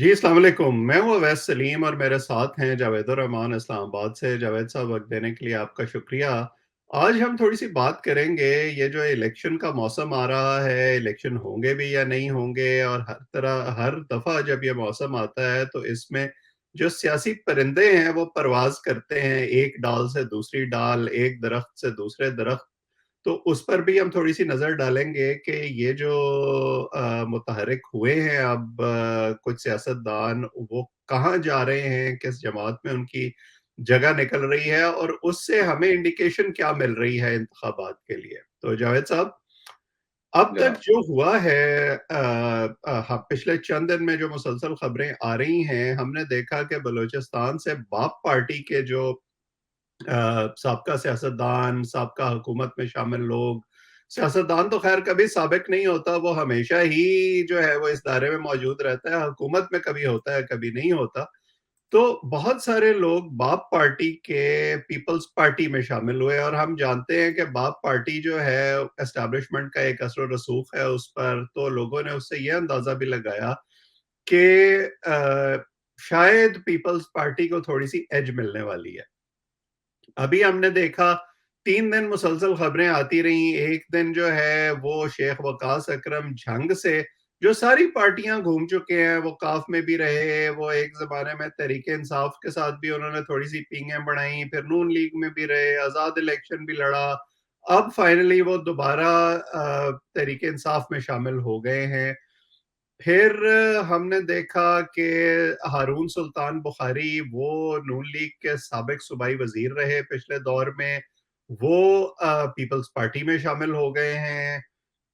जी, अस्सलाम वालेकुम। मैं हूँ अवैस सलीम और मेरे साथ हैं जावेदुर रहमान इस्लामाबाद से। जावेद साहब, वक़्त देने के लिए आपका शुक्रिया। आज हम थोड़ी-सी बात करेंगे, ये जो इलेक्शन का मौसम आ रहा है, इलेक्शन होंगे भी या नहीं होंगे, और हर दफ़ा जब ये मौसम आता है, तो इसमें जो सियासी परिंदे हैं, वो परवाज़ करते हैं, एक डाल से दूसरी डाल, एक दरख्त से दूसरे दरख्त। तो उस पर भी हम थोड़ी-सी नज़र डालेंगे कि ये जो मुतहर्रिक हुए हैं अब कुछ सियासतदान, वो कहाँ जा रहे हैं, किस जमात में उनकी जगह निकल रही है, और उससे हमें इंडिकेशन क्या मिल रही है इंतखाबात के लिए। तो जावेद साहब, अब तक जनाब। जो हुआ है, हाँ, पिछले चंद दिन में जो मुसलसल खबरें आ रही हैं, हमने देखा कि बलूचिस्तान से बाप पार्टी के जो साबका सियासतदान, साबका हुकूमत में शामिल लोग, सियासतदान तो खैर कभी साबिक नहीं होता, वो हमेशा ही जो है वो इस दायरे में मौजूद रहता है, हुकूमत में कभी होता है, कभी नहीं होता। तो बहुत सारे लोग बाप पार्टी के पीपल्स पार्टी में शामिल हुए, और हम जानते हैं कि बाप पार्टी जो है एस्टैब्लिशमेंट का एक असर रसूख है उस पर, तो लोगों ने उससे ये अंदाजा भी लगाया कि शायद पीपल्स पार्टी को थोड़ी-सी एज मिलने वाली है। अभी हमने देखा 3 दिन मुसलसल खबरें आती रहीं। एक दिन जो है वो शेख वकास अकरम झंग से, जो सारी पार्टियां घूम चुके हैं, वो काफ में भी रहे, वो एक जमाने में तहरीके इंसाफ के साथ भी उन्होंने थोड़ी सी पींगें बढ़ाई, फिर नून लीग में भी रहे, आजाद इलेक्शन भी लड़ा। अब फाइनली वो दोबारा तहरीके इंसाफ में शामिल हो गए हैं। फिर हमने देखा कि हारून सुल्तान बुखारी, वो नून लीग के साबिक सूबाई वजीर रहे पिछले दौर में, वो पीपल्स पार्टी में शामिल हो गए हैं।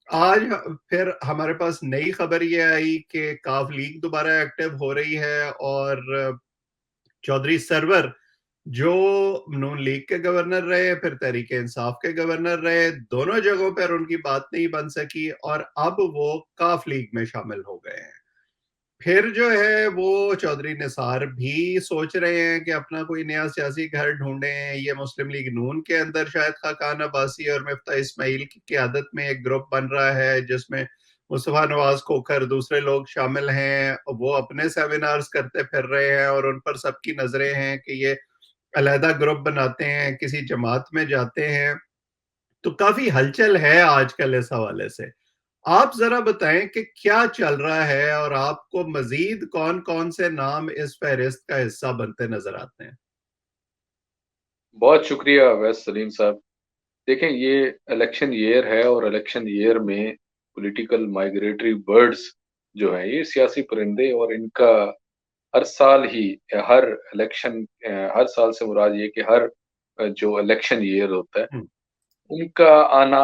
आज फिर हमारे पास नई खबर ये आई कि काफ लीग दोबारा एक्टिव हो रही है, और चौधरी सरवर, जो नून लीग के गवर्नर रहे, फिर तहरीके इंसाफ के गवर्नर रहे, दोनों जगहों पर उनकी बात नहीं बन सकी, और अब वो काफ लीग में शामिल हो गए हैं। फिर जो है वो चौधरी निसार भी सोच रहे हैं कि अपना कोई नया सियासी घर ढूंढें। ये मुस्लिम लीग नून के अंदर शायद खाकान अब्बासी और मिफ्ता इस्माइल की क़यादत में एक ग्रुप बन रहा है, जिसमें मुस्तफ़ा नवाज खोखर, दूसरे लोग शामिल हैं। वो अपने सेमिनार्स करते फिर रहे हैं, और उन पर सबकी नजरें हैं कि ये अलहदा ग्रुप बनाते हैं, किसी जमात में जाते हैं। तो काफी हलचल है आजकल इस हवाले से। आप ज़रा बताएँ कि क्या चल रहा है, और आपको मज़ीद कौन-कौन से नाम इस फ़हरिस्त का हिस्सा बनते नज़र आते हैं? बहुत शुक्रिया अवैस सलीम साहब। देखें, ये इलेक्शन ईयर है और इलेक्शन ईयर में पॉलिटिकल माइग्रेटरी बर्ड्स जो हैं, ये सियासी परिंदे, और इनका हर साल ही हर इलेक्शन हर साल से मुराद ये कि हर जो इलेक्शन ईयर होता है, हुँ, उनका आना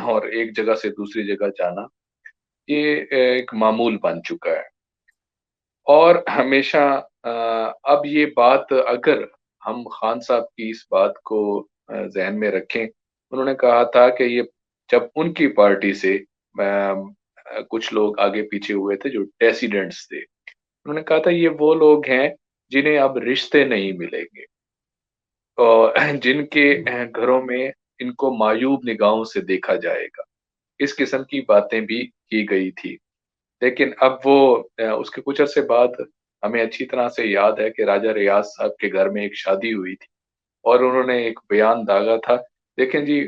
और एक जगह से दूसरी जगह जाना, ये एक मामूल बन चुका है। और हमेशा अब ये बात, अगर हम खान साहब की इस बात को ज़हन में रखें, उन्होंने कहा था कि ये जब उनकी पार्टी से कुछ लोग आगे पीछे हुए थे जो डिसिडेंट्स थे, उन्होंने कहा था ये वो लोग हैं जिन्हें अब रिश्ते नहीं मिलेंगे, और जिनके हुँ। घरों में इनको मायूब निगाहों से देखा जाएगा। इस किस्म की बातें भी की गई थी। लेकिन अब वो उसके कुछ अरसे बाद हमें अच्छी तरह से याद है कि राजा रियाज़ साहब के घर में एक शादी हुई थी, और उन्होंने एक बयान दागा था। देखें जी,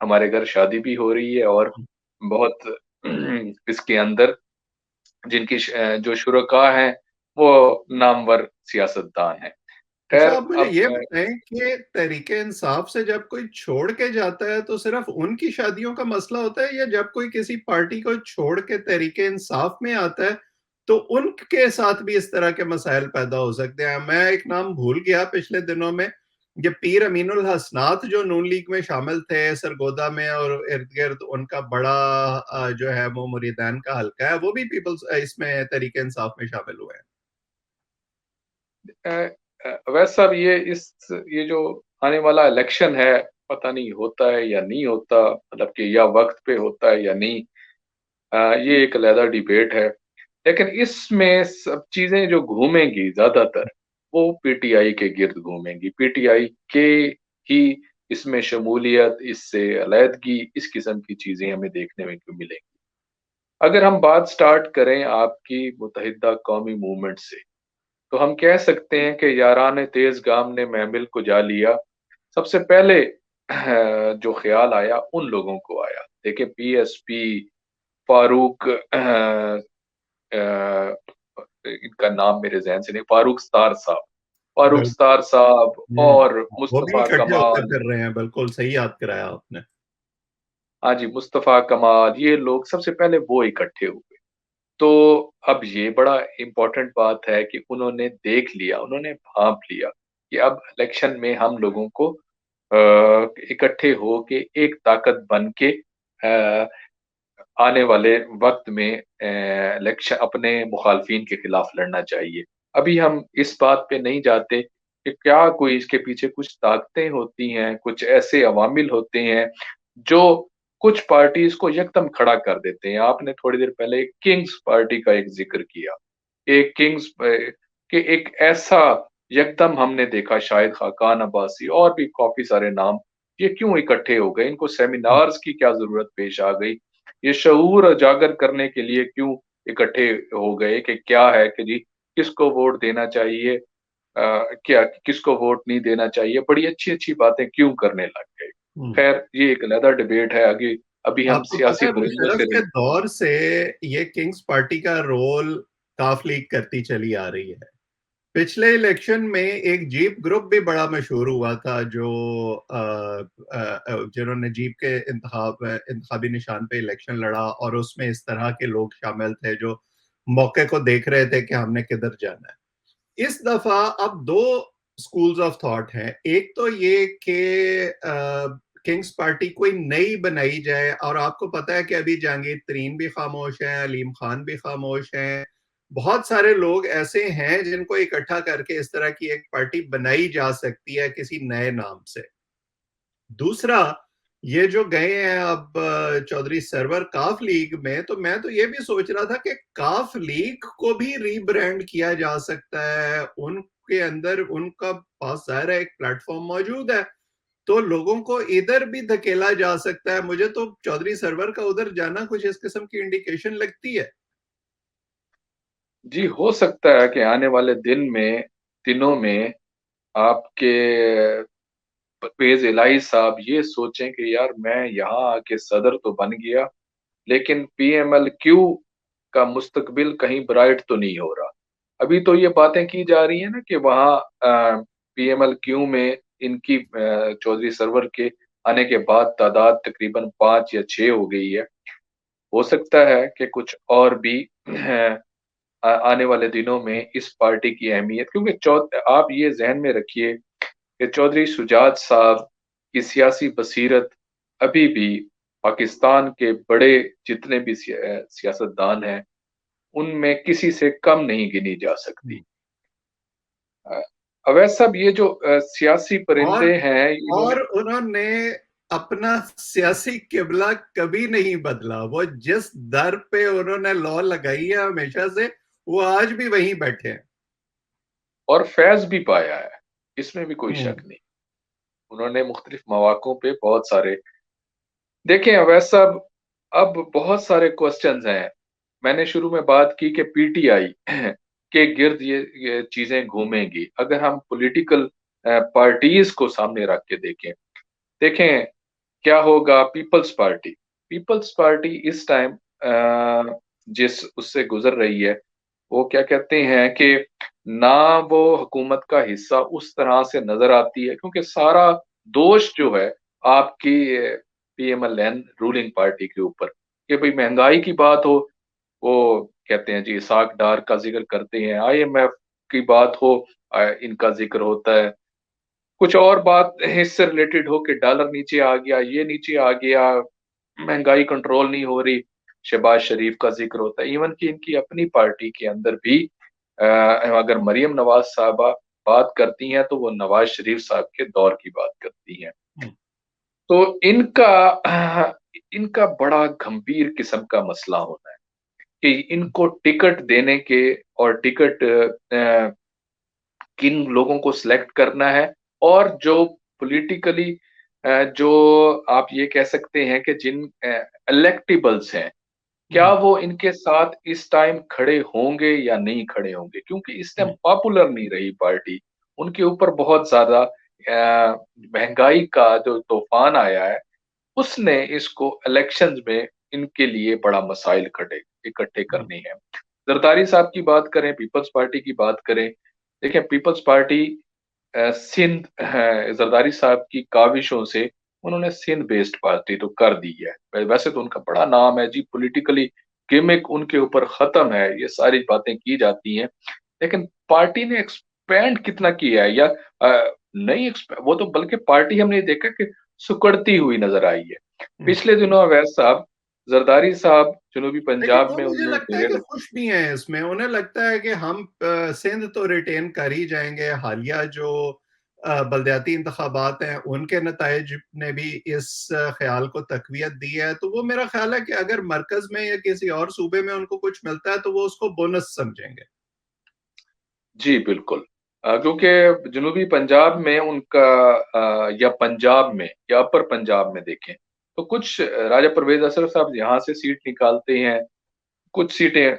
हमारे घर शादी भी हो रही है, और बहुत इसके अंदर जो शुरका हैं, वो नामवर सियासतदान हैं। अच्छा, खैर आप मुझे अब ये बताएँ कि तहरीके इंसाफ से जब कोई छोड़ के जाता है, तो सिर्फ़ उनकी शादियों का मसला होता है, या जब कोई किसी पार्टी को छोड़ के तहरीके इंसाफ में आता है, तो उनके साथ भी इस तरह के मसाइल पैदा हो सकते हैं? मैं एक नाम भूल गया पिछले दिनों में, ये पीर अमीनुल हसनात, जो नून लीग में शामिल थे सरगोदा में और इर्द-गिर्द, उनका बड़ा जो है वो मुरीदान का हल्का है, वो भी पीपल्स इसमें तहरीके इंसाफ में शामिल हुए हैं। अ अवैस साहब, ये जो आने वाला इलेक्शन है, पता नहीं होता है या नहीं होता, मतलब कि या वक़्त पे होता है या नहीं, ये एक अलहदा डिबेट है। लेकिन इसमें सब चीज़ें जो घूमेंगी ज़्यादातर, वो पीटीआई के गिर्द घूमेंगी। पीटीआई के ही इसमें शमूलियत, इससे अलहदगी, इस किस्म की चीज़ें हमें देखने में क्यों मिलेंगी। अगर हम बात स्टार्ट करें आपकी मुत्तहिदा कौमी मूवमेंट से, तो हम कह सकते हैं कि यारान तेज गाम ने महमिल को जा लिया। सबसे पहले जो ख्याल आया उन लोगों को आया। देखिए पीएसपी, फारूक इनका नाम मेरे ज़हन से नहीं, फारूक बिल्कुल। सत्तार साहब और वो भी मुस्तफ़ा इकट्ठे होकर कमाल। कर रहे हैं, बिल्कुल सही याद कराया आपने। हाँ जी, मुस्तफ़ा कमाल, ये लोग सबसे पहले वो इकट्ठे हुए। तो अब ये बड़ा इम्पोर्टेंट बात है कि उन्होंने देख लिया, उन्होंने भाँप लिया कि अब इलेक्शन में हम लोगों को इकट्ठे होके एक ताकत बन के आने वाले वक़्त में इलेक्शन अपने मुखालफिन के खिलाफ लड़ना चाहिए। अभी हम इस बात पे नहीं जाते कि क्या कोई इसके पीछे कुछ ताकतें होती हैं, कुछ ऐसे अवामिल होते हैं, जो कुछ पार्टीज़ को यकदम खड़ा कर देते हैं। आपने थोड़ी देर पहले किंग्स पार्टी का एक ज़िक्र किया। एक किंग्स कि एक ऐसा यकदम हमने देखा, शाहिद खाकान अब्बासी और भी काफ़ी सारे नाम, ये क्यों इकट्ठे हो गए? इनको सेमिनार्स की क्या ज़रूरत पेश आ गई? ये शऊर उजागर करने के लिए क्यों इकट्ठे हो गए कि क्या है कि जी किसको वोट देना चाहिए, क्या किसको वोट नहीं देना चाहिए, बड़ी अच्छी-अच्छी बातें क्यों करने लग गए? हम्म। खैर ये एक अलग डिबेट है, आगे अभी हम आपको पता सियासी है बुरिंदों मुशर्रफ से के नहीं। दौर से ये किंग्स पार्टी का रोल काफ लीग करती चली आ रही है। पिछले इलेक्शन में एक जीप ग्रुप भी बड़ा मशहूर हुआ था, जो जिन्होंने जीप के इंतखाबी निशान पे इलेक्शन लड़ा, और उसमें इस तरह के लोग शामिल थे जो मौके को देख रहे थे कि हमने किधर जाना है। इस दफा अब दो स्कूल्स ऑफ थॉट हैं। एक तो ये कि किंग्स पार्टी कोई नई बनाई जाए, और आपको पता है कि अभी जहांगीर तरीन भी खामोश है, अलीम खान भी खामोश हैं, बहुत सारे लोग ऐसे हैं जिनको इकट्ठा करके इस तरह की एक पार्टी बनाई जा सकती है किसी नए नाम से। दूसरा, ये जो गए हैं अब चौधरी सरवर काफ लीग में, तो मैं तो ये भी सोच रहा था कि काफ लीग को भी रीब्रांड किया जा सकता है। उनके अंदर उनका पास जाहिर है एक प्लेटफॉर्म मौजूद है, तो लोगों को इधर भी धकेला जा सकता है। मुझे तो चौधरी सरवर का उधर जाना कुछ इस किस्म की इंडिकेशन लगती है। जी, हो सकता है कि आने वाले दिनों में आपके परवेज़ इलाही साहब ये सोचें कि यार मैं यहाँ आके सदर तो बन गया, लेकिन पीएमएलक्यू का मुस्तकबिल कहीं ब्राइट तो नहीं हो रहा। अभी तो ये बातें की जा रही हैं ना कि वहाँ पीएमएलक्यू में इनकी चौधरी सरवर के आने के बाद तादाद तकरीबन 5 या 6 हो गई है। हो सकता है कि कुछ और भी आने वाले दिनों में इस पार्टी की अहमियत, क्योंकि आप ये ज़हन में रखिए कि चौधरी शुजात साहब की सियासी बसीरत अभी भी पाकिस्तान के बड़े जितने भी सियासतदान हैं, उनमें किसी से कम नहीं गिनी जा सकती। अ, अवैध साहब ये जो सियासी और परिंदे हैं इन्होंने। और उन्होंने अपना सियासी किबला कभी नहीं बदला। वो जिस दर पे उन्होंने लॉ लगाई है हमेशा से, वो आज भी वहीं बैठे हैं। और फैज़ भी पाया है, इसमें भी कोई शक हम्म। नहीं। उन्होंने मुख्तलिफ मौक़ों पे बहुत सारे। देखें अवैध साहब, अब बहुत सारे क्वेश्चंस हैं। मैंने शुरू में बात की कि पीटीआई के गिर्द ये चीज़ें घूमेंगी। अगर हम पॉलिटिकल पार्टीज़ को सामने रख के देखें, देखें क्या होगा पीपल्स पार्टी। पीपल्स पार्टी इस टाइम जिस उससे गुज़र रही है, वो क्या कहते हैं कि ना वो हुकूमत का हिस्सा उस तरह से नज़र आती है, क्योंकि सारा दोष जो है आपकी पीएमएलएन रूलिंग पार्टी के ऊपर, कि भई महँगाई की बात हो, वो कहते हैं जी इसहाक डार का ज़िक्र करते हैं, आईएमएफ की बात हो इनका ज़िक्र होता है। कुछ और बात इससे रिलेटेड हो कि डॉलर नीचे आ गया, ये नीचे आ गया, महँगाई कंट्रोल नहीं हो रही, शहबाज शरीफ का ज़िक्र होता है। इवन कि इनकी अपनी पार्टी के अंदर भी अगर मरियम नवाज़ साहबा बात करती हैं, तो वो नवाज़ शरीफ साहब के दौर की बात करती हैं। तो इनका बड़ा गंभीर किस्म का मसला होता है कि इनको टिकट देने के और टिकट किन लोगों को सिलेक्ट करना है, और जो पॉलिटिकली जो आप ये कह सकते हैं कि जिन इलेक्टेबल्स हैं, क्या वो इनके साथ इस टाइम खड़े होंगे या नहीं खड़े होंगे? क्योंकि इस टाइम पॉपुलर नहीं रही पार्टी। उनके ऊपर बहुत ज़्यादा महँगाई का जो तूफ़ान आया है, उसने इसको इलेक्शंस में इनके लिए बड़ा मसाइल खड़े इकट्ठे करने हैं। ज़रदारी साहब की बात करें, पीपल्स पार्टी की बात करें, देखिए पीपल्स पार्टी सिंध ज़रदारी साहब की काविशों से उन्होंने सिंध बेस्ड पार्टी तो कर दी है। वैसे तो उनका बड़ा नाम है जी, पॉलिटिकली गिमिक उनके ऊपर खत्म है, ये सारी बातें की जाती हैं। लेकिन पार्टी ने एक्सपैंड कितना किया है या नहीं वो तो बल्कि पार्टी हमने देखा कि सिकुड़ती हुई नजर आई है। पिछले दिनों अवैध साहब, जरदारी साहब जनूबी लेकिन पंजाब वो में मुझे उन्होंने लगता है डेरे कि खुश भी हैं इसमें। उन्हें लगता है कि हम सिंध तो रिटेन कर ही जाएंगे। हालिया जो बलदियाती इंतखाबात हैं उनके नताइज ने भी इस ख्याल को तकवीत दी है। तो वो मेरा ख्याल है कि अगर मरकज में या किसी और सूबे में उनको कुछ मिलता है तो वो उसको बोनस समझेंगे। जी, बिल्कुल। क्योंकि जनूबी पंजाब में उनका या पंजाब में या अपर पंजाब में देखें, तो कुछ राजा परवेज़ अशरफ साहब यहाँ से सीट निकालते हैं, कुछ सीटें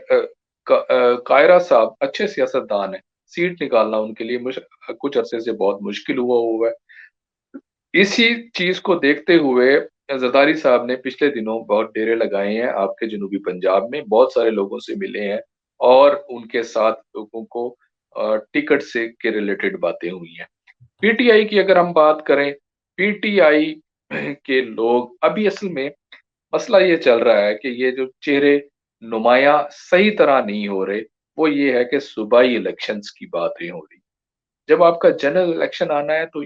कायरा साहब अच्छे सियासतदान हैं, सीट निकालना उनके लिए कुछ अरसे से बहुत मुश्किल हुआ हुआ है। इसी चीज़ को देखते हुए ज़रदारी साहब ने पिछले दिनों बहुत डेरे लगाए हैं आपके जनूबी पंजाब में, बहुत सारे लोगों से मिले हैं और उनके साथ लोगों को टिकट से के रिलेटेड बातें हुई हैं। पीटीआई की अगर हम बात करें, पीटीआई के लोग अभी असल में मसला ये चल रहा है कि ये जो चेहरे नुमायाँ सही तरह नहीं हो रहे, वो ये है कि सूबाई इलेक्शंस की बातें हो रही। जब आपका जनरल इलेक्शन आना है तो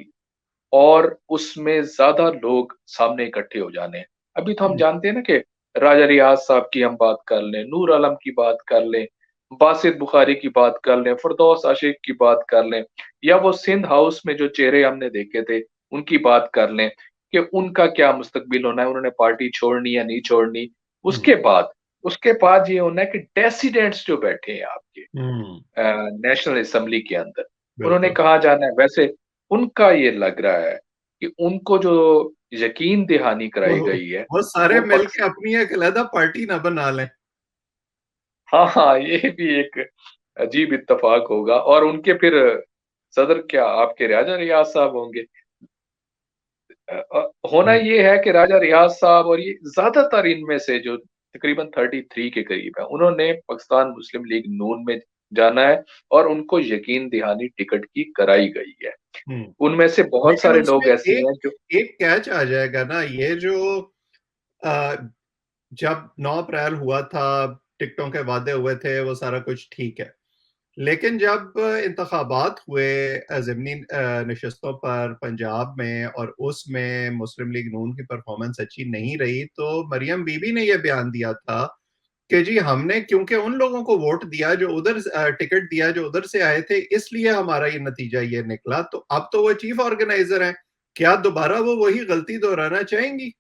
और उसमें ज़्यादा लोग सामने इकट्ठे हो जाने हैं। अभी तो हम जानते हैं ना कि राजा रियाज़ साहब की हम बात कर लें, नूर आलम की बात कर लें, बासित बुखारी की बात कर लें, फिरदौस आशिक की बात कर लें या वो सिंध हाउस में जो चेहरे हमने देखे थे, उनकी बात कर लें कि उनका क्या मुस्तकबिल होना है, उन्होंने पार्टी छोड़नी या नहीं छोड़नी। उसके बाद उसके बाद ये होना है कि डिसिडेंट्स जो बैठे हैं आपके नेशनल असेंबली के अंदर, उन्होंने बिल्कुल। कहाँ जाना है? वैसे उनका ये लग रहा है कि उनको जो यकीन दहानी कराई वो गई है, वो सारे वो मिलके अपनी एक अलग पार्टी ना बना लें। हाँ, हाँ, ये भी एक अजीब इत्तेफाक होगा और उनके फिर सदर क्या आपके राजा रियाज़ साहब होंगे। होना ये है कि राजा रियाज़ साहब और ये ज़्यादातर इनमें से जो तकरीबन 33 के करीब हैं, उन्होंने पाकिस्तान मुस्लिम लीग नून में जाना है और उनको यकीन दहानी टिकट की कराई गई है। उनमें से बहुत लेकिन सारे उसमें लोग ऐसे एक हैं जो एक कैच आ जाएगा ना। ये जो अ, जब 9 अप्रैल हुआ था, टिकटों के वादे हुए थे, वो सारा कुछ ठीक है। लेकिन जब इंतखाबात हुए ज़िमनी नशस्तों पर पंजाब में और उसमें मुस्लिम लीग नून की परफॉर्मेंस अच्छी नहीं रही, तो मरियम बीबी ने यह बयान दिया था कि जी हमने क्योंकि उन लोगों को वोट दिया जो उधर टिकट दिया जो उधर से आए थे, इसलिए हमारा ये नतीजा ये निकला। तो अब तो वो चीफ ऑर्गेनाइजर हैं, क्या दोबारा वो वही गलती दोहराना चाहेंगी?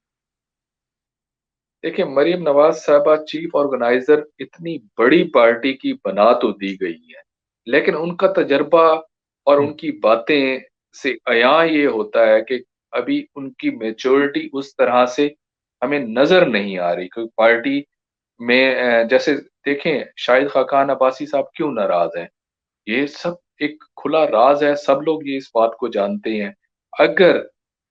देखिए मरीम नवाज साहबा चीफ ऑर्गेनाइजर इतनी बड़ी पार्टी की बना तो दी गई है, लेकिन उनका तजर्बा और हम्म, उनकी बातें से अयां ये होता है कि अभी उनकी मैच्योरिटी उस तरह से हमें नजर नहीं आ रही। क्योंकि पार्टी में जैसे देखें शाहिद खाकान अब्बासी साहब क्यों नाराज हैं, ये सब एक खुला राज है, सब लोग ये इस बात को जानते हैं। अगर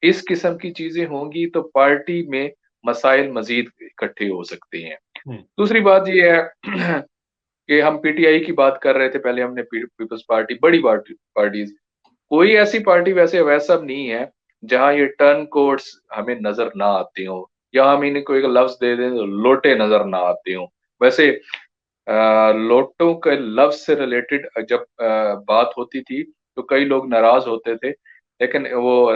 इस किस्म की चीजें होंगी तो पार्टी में मसाइल मजीद इकट्ठे हो सकते हैं। हम्म, दूसरी बात ये है कि हम पीटीआई की बात कर रहे थे, पहले हमने पीपल्स पार्टी, बड़ी पार्टीज, कोई ऐसी पार्टी वैसे वैसा नहीं है जहां ये टर्न कोड्स हमें नजर ना आते हो या हम इन्हें कोई लफ्ज दे दें तो लोटे नजर ना आते हो। वैसे लोटो के लफ्ज से रिलेटेड जब बात होती थी तो कई लोग नाराज होते थे, लेकिन वो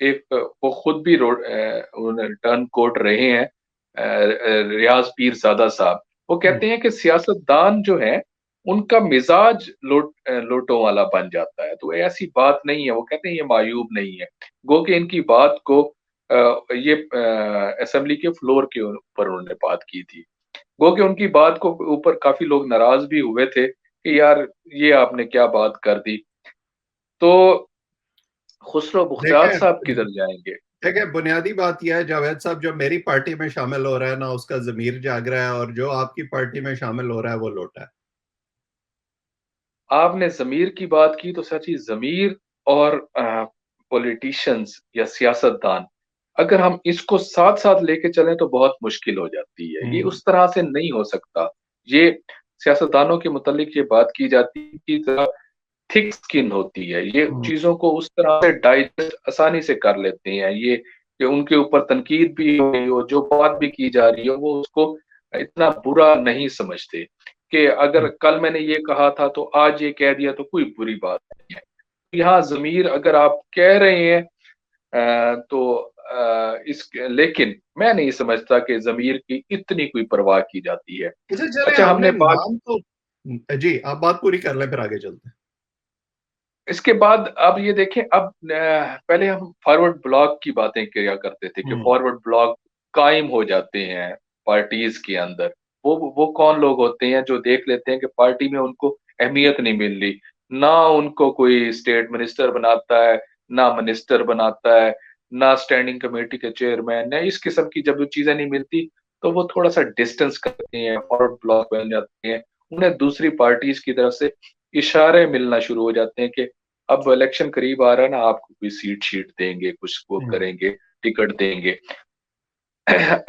एक वो खुद भी टर्न कोट रहे हैं, रियाज पीर सादा साहब। वो हम्म, कहते हैं कि सियासतदान जो है उनका मिजाज लोटों वाला बन जाता है, तो ऐसी बात नहीं है। वो कहते हैं ये मायूब नहीं है। गो कि इनकी बात को ये असेंबली के फ्लोर के ऊपर उन्होंने बात की थी। वो कि उनकी बात को ऊपर काफ़ी लोग नाराज़ भी हुए थे कि यार ये आपने क्या बात कर दी। तो खुसरो मुख्तार देखें, साहब किधर जाएँगे? देखिए, बुनियादी बात यह है जावेद साहब, जो मेरी पार्टी में शामिल हो रहा है ना, उसका ज़मीर जाग रहा है, और जो आपकी पार्टी में शामिल हो रहा है वो लोटा है। आपने ज़मीर की बात की तो सच्ची ज़मीर और पॉलिटिशियंस या सियासतदान, अगर हम इसको साथ-साथ लेके चलें तो बहुत मुश्किल हो जाती है। ये हुँ, उस तरह से नहीं हो सकता। ये सियासतदानों के मुतालिक ये बात की जाती है कि ज़रा थिक स्किन होती है। ये हुँ, चीज़ों को उस तरह से डाइजेस्ट आसानी से कर लेते हैं। ये कि उनके ऊपर तनकीद भी हो रही हो, जो बात भी की जा रही हो, वो उसको इतना बुरा नहीं समझते कि अगर हुँ, कल मैंने ये कहा था तो आज ये कह दिया तो कोई बुरी बात नहीं है। यहाँ ज़मीर अगर आप कह रहे हैं तो इस लेकिन मैं नहीं समझता कि ज़मीर की इतनी कोई परवाह की जाती है। अच्छा चलें, अच्छा हमने हमने बात नाम तो जी, आप बात पूरी कर लें फिर आगे चलते हैं। इसके बाद अब ये देखें अब पहले हम फॉरवर्ड ब्लॉक की बातें किया करते थे कि हुँ, फॉरवर्ड ब्लॉक कायम हो जाते हैं पार्टीज़ के अंदर। वो कौन लोग होते हैं जो देख लेते हैं कि पार्टी में उनको अहमियत नहीं मिल रही। ना उनको कोई स्टेट मिनिस्टर बनाता है, ना मिनिस्टर बनाता है, ना स्टैंडिंग कमेटी के चेयरमैन, या इस किस्म की जब वो चीज़ें नहीं मिलती, तो वो थोड़ा-सा डिस्टेंस करते हैं, फॉरवर्ड ब्लॉक बन जाते हैं। उन्हें दूसरी पार्टीज़ की तरफ से इशारे मिलना शुरू हो जाते हैं कि अब इलेक्शन करीब आ रहा है ना, आपको कोई सीट-शीट देंगे, कुछ वो हुँ, करेंगे, टिकट देंगे।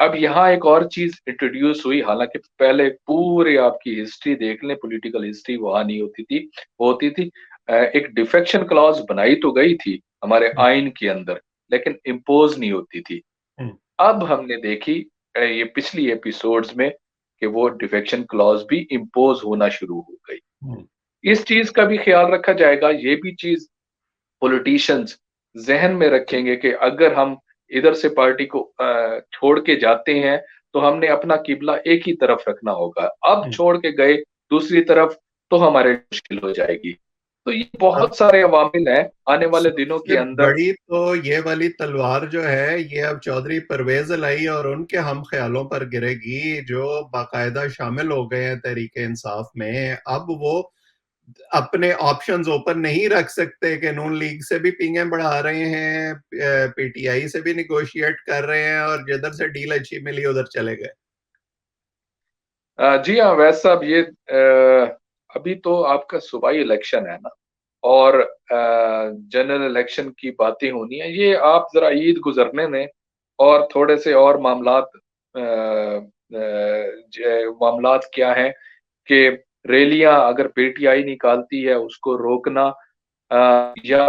अब यहाँ एक और चीज़ इंट्रोड्यूस हुई, हालाँकि पहले पूरी आपकी हिस्ट्री देख लें, पॉलिटिकल हिस्ट्री वहाँ नहीं होती थी, वो होती थी एक डिफेक्शन क्लॉज़ बनाई तो गई थी हमारे हुँ, आइन के अंदर, लेकिन इम्पोज़ नहीं होती थी। हुँ, अब हमने देखी ये पिछली एपिसोड्स में कि वो डिफेक्शन क्लॉज़ भी इम्पोज़ होना शुरू हो गई। हुँ, इस चीज़ का भी ख़्याल रखा जाएगा, ये भी चीज़ पॉलिटिशियंस ज़हन में रखेंगे कि अगर हम इधर से पार्टी को छोड़ के जाते हैं, तो हमने अपना किबला एक ही तरफ रखना होगा। अब हुँ। छोड़ के गए दूसरी तरफ, तो हमारे मुश्किल हो जाएगी। तो ये अब बहुत सारे अवामिल हैं, आने वाले दिनों के सबसे अंदर। बड़ी तो ये वाली तलवार जो है, ये अब चौधरी परवेज़ इलाही और उनके हम ख़यालों पर गिरेगी, जो बाकायदा शामिल हो गए हैं तहरीक-ए-इंसाफ में। अब वो अपने ऑप्शंस ओपन नहीं रख सकते कि नून लीग से भी पींगें बढ़ा रहे हैं, पीटीआई से भी नेगोशिएट कर रहे हैं, और जिधर से डील अच्छी मिली उधर चले गए। जी हाँ, वैसे साहब ये अभी तो आपका सूबाई इलेक्शन है ना, और जनरल इलेक्शन की बातें होनी है। ये आप ज़रा ईद गुज़रने दें और थोड़े से और मामलात मामलात क्या हैं कि रैलियाँ अगर पीटीआई निकालती है उसको रोकना, या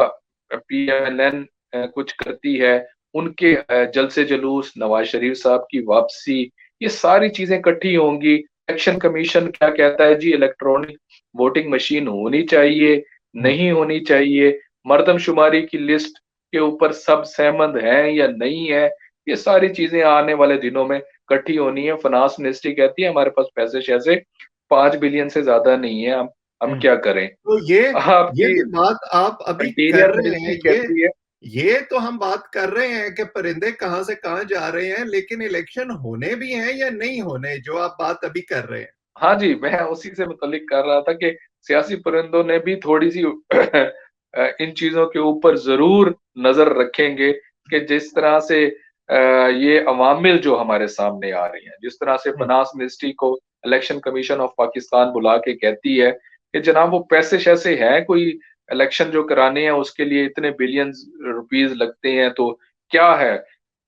पीएमएलएन कुछ करती है, उनके जलसे जुलूस, नवाज़ शरीफ साहब की वापसी, ये सारी चीज़ें इकट्ठी होंगी। इलेक्शन कमीशन क्या कहता है जी, इलेक्ट्रॉनिक वोटिंग मशीन होनी चाहिए, हुँ, नहीं होनी चाहिए, मर्दमशुमारी की लिस्ट के ऊपर सब सहमत हैं या नहीं है, ये सारी चीज़ें आने वाले दिनों में इकट्ठी होनी है। फाइनेंस मिनिस्ट्री कहती है हमारे पास पैसे-शैसे 5 बिलियन से ज़्यादा नहीं है, हम हुँ। क्या करें? तो ये आपकी जो बात आप अभी कर इंटीरियर रहे हैं, मिनिस्ट्री कहती है। ये तो हम बात कर रहे हैं कि परिंदे कहाँ से कहाँ जा रहे हैं, लेकिन इलेक्शन होने भी हैं या नहीं होने, जो आप बात अभी कर रहे हैं। हाँ जी, मैं उसी से मुतल्लिक कर रहा था कि सियासी परिंदों ने भी थोड़ी-सी इन चीज़ों के ऊपर ज़रूर नज़र रखेंगे कि जिस तरह से ये अवामिल जो हमारे सामने आ रही हैं, जिस तरह से हुँ, फाइनेंस मिनिस्ट्री को इलेक्शन कमीशन ऑफ पाकिस्तान बुला के कहती है कि जनाब वो पैसे-शैसे हैं, कोई इलेक्शन जो कराने हैं उसके लिए इतने बिलियंस रुपीज़ लगते हैं, तो क्या है?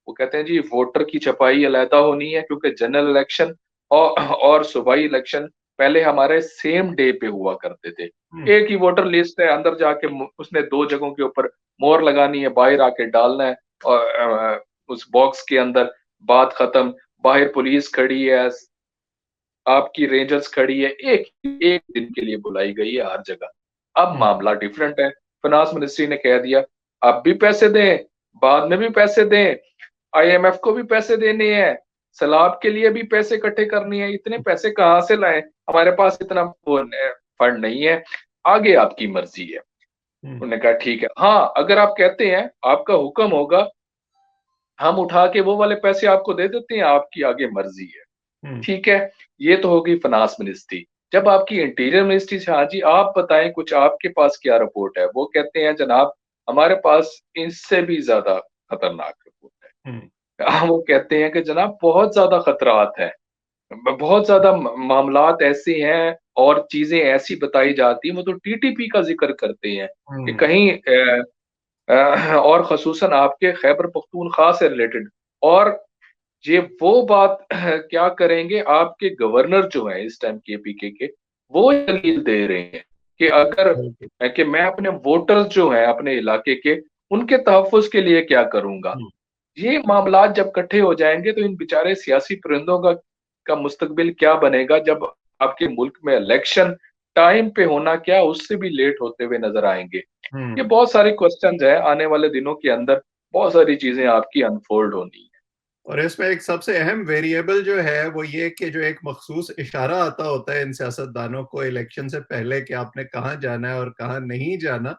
वो कहते हैं जी वोटर की छपाई अलहदा होनी है, क्योंकि जनरल इलेक्शन और सूबाई इलेक्शन पहले हमारे सेम डे पे हुआ करते थे। हुँ, एक ही वोटर लिस्ट है, अंदर जाके उसने 2 जगहों के ऊपर मोहर लगानी है, बाहर आके डालना है और उस बॉक्स के अंदर, बात खत्म। बाहर पुलिस खड़ी है, आपकी रेंजर्स खड़ी है, एक एक दिन के लिए बुलाई गई है हर जगह। अब हुँ, मामला डिफरेंट है। फाइनेंस मिनिस्ट्री ने कह दिया, अब भी पैसे दें, बाद में भी पैसे दें, आईएमएफ को भी पैसे देने हैं, सैलाब के लिए भी पैसे इकट्ठे करने हैं, इतने पैसे कहाँ से लाएँ? हमारे पास इतना वो फंड नहीं है, आगे आपकी मर्ज़ी है। हुँ, उन्होंने कहा ठीक है। हाँ, अगर आप कहते हैं, आपका हुक्म होगा, हम उठा के वो वाले पैसे आपको दे देते हैं, आपकी आगे मर्ज़ी है। हुँ। ठीक है, ये तो हो गई फाइनेंस मिनिस्ट्री। जब आपकी इंटीरियर मिनिस्ट्री से हाँ जी, आप बताएँ कुछ आपके पास क्या रिपोर्ट है? वो कहते हैं जनाब हमारे पास इससे भी ज़्यादा खतरनाक रिपोर्ट। हुँ। वो कहते हैं कि जनाब बहुत ज़्यादा खतरात हैं। बहुत ज़्यादा मामलात ऐसे हैं और चीज़ें ऐसी बताई जाती हैं, वो तो टीटीपी का ज़िक्र करते हैं कि हुँ, कहीं और ख़ुसूसन आपके खैबर पख्तूनख्वा से रिलेटेड, और ये वो बात क्या करेंगे, आपके गवर्नर जो हैं इस टाइम केपीके के, वो दलील दे रहे हैं कि अगर बिल्कुल। कि मैं अपने वोटर्स जो हैं अपने इलाके के, उनके तहफ़्फ़ुज़ के लिए क्या करूँगा? हुँ, ये मामलात जब इकट्ठे हो जाएँगे तो इन बेचारे सियासी परिंदों का मुस्तकबिल क्या बनेगा, जब आपके मुल्क में इलेक्शन टाइम पे होना क्या उससे भी लेट होते हुए नज़र आएँगे। ये हुँ। बहुत सारे क्वेश्चन्स हैं, आने वाले दिनों के अंदर बहुत सारी चीज़ें आपकी अनफ़ोल्ड होनी है। और इसमें एक सबसे अहम वेरिएबल जो है वो ये कि जो एक मखसूस इशारा आता होता है इन सियासतदानों को इलेक्शन से पहले कि आपने कहाँ जाना है और कहाँ नहीं जाना,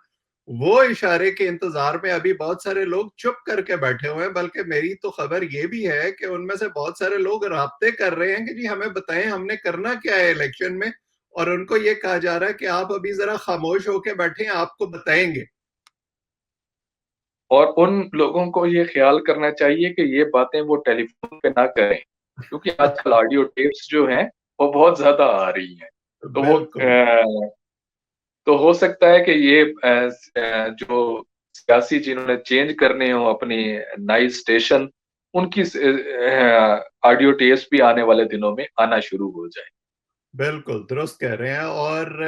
वो इशारे के इंतज़ार में अभी बहुत सारे लोग चुप करके बैठे हुए हैं, बल्कि मेरी तो खबर ये भी है कि उनमें से बहुत सारे लोग राब्ते कर रहे हैं कि जी हमें बताएँ हमने करना क्या है इलेक्शन में, और उनको ये कहा जा रहा है कि आप अभी ज़रा खामोश होके बैठें, आपको बताएँगे। और उन लोगों को ये ख़्याल करना चाहिए कि ये बातें वो टेलीफ़ोन पे ना करें, क्योंकि आजकल ऑडियो टेप्स जो हैं, वो बहुत ज़्यादा आ रही हैं। तो वो बिल्कुल। तो हो सकता है कि ये जो सियासी जिन्होंने चेंज करने हों अपनी नाइट स्टेशन, उनकी ऑडियो टेप्स भी आने वाले दिनों में आना शुरू हो जाए। बिल्कुल, दुरुस्त कह रहे हैं, और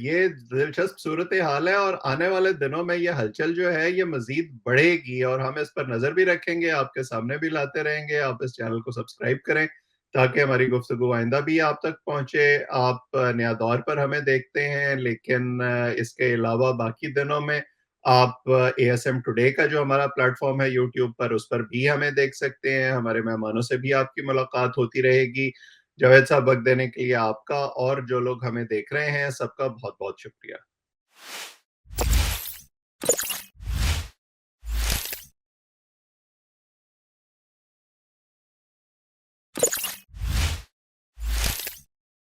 ये दिलचस्प सूरत-ए-हाल है, और आने वाले दिनों में ये हलचल जो है ये मज़ीद बढ़ेगी और हम इस पर नज़र भी रखेंगे, आपके सामने भी लाते रहेंगे। आप इस चैनल को सब्सक्राइब करें ताकि हमारी गुफ्तगू आइंदा भी आप तक पहुँचे। आप नया दौर पर हमें देखते हैं, लेकिन इसके अलावा बाकी दिनों में आप एएसएम टुडे का जो हमारा प्लेटफ़ॉर्म है यूट्यूब पर, उस पर भी हमें देख सकते हैं। हमारे मेहमानों से भी आपकी मुलाकात होती रहेगी। जावेद साहब, वक़्त देने के लिए आपका और जो लोग हमें देख रहे हैं, सबका बहुत-बहुत शुक्रिया।